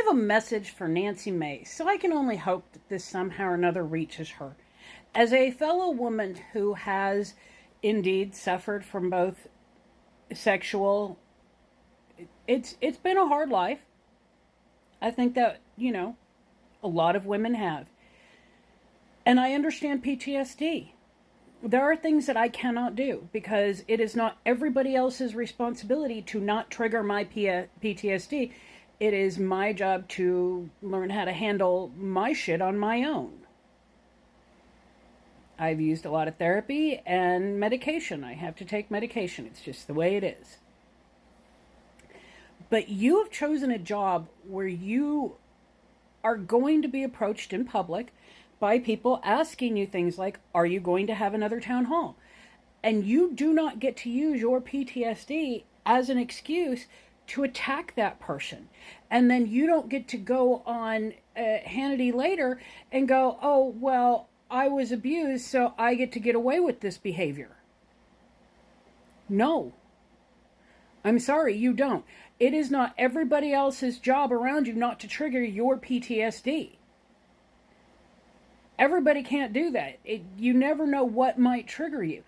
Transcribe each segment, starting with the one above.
have a message for Nancy Mace, so I can only hope that this somehow or another reaches her. As a fellow woman who has indeed suffered from both sexual, it's been a hard life. I think that, a lot of women have. And I understand PTSD. There are things that I cannot do because it is not everybody else's responsibility to not trigger my PTSD. It is my job to learn how to handle my shit on my own. I've used a lot of therapy and medication. I have to take medication. It's just the way it is. But you have chosen a job where you are going to be approached in public by people asking you things like, are you going to have another town hall? And you do not get to use your PTSD as an excuse to attack that person. And then you don't get to go on Hannity later and go, oh, well, I was abused, so I get to get away with this behavior. No. I'm sorry, you don't. It is not everybody else's job around you not to trigger your PTSD. Everybody can't do that. You never know what might trigger you.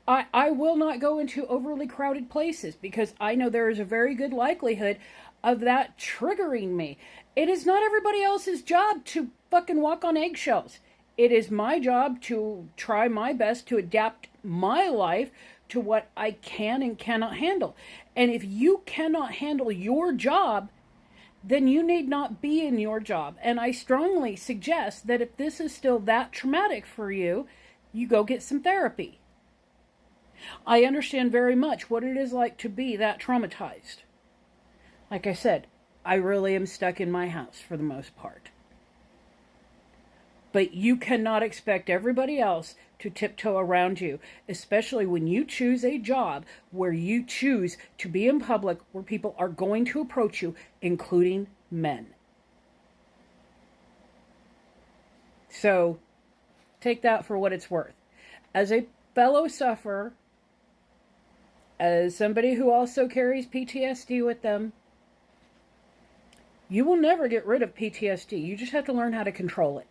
I will not go into overly crowded places because I know there is a very good likelihood of that triggering me. It is not everybody else's job to fucking walk on eggshells. It is my job to try my best to adapt my life to what I can and cannot handle. And if you cannot handle your job, then you need not be in your job. And I strongly suggest that if this is still that traumatic for you, you go get some therapy. I understand very much what it is like to be that traumatized. Like I said, I really am stuck in my house for the most part. But you cannot expect everybody else to tiptoe around you, especially when you choose a job where you choose to be in public where people are going to approach you, including men. So, take that for what it's worth. As a fellow sufferer, as somebody who also carries PTSD with them, you will never get rid of PTSD. You just have to learn how to control it.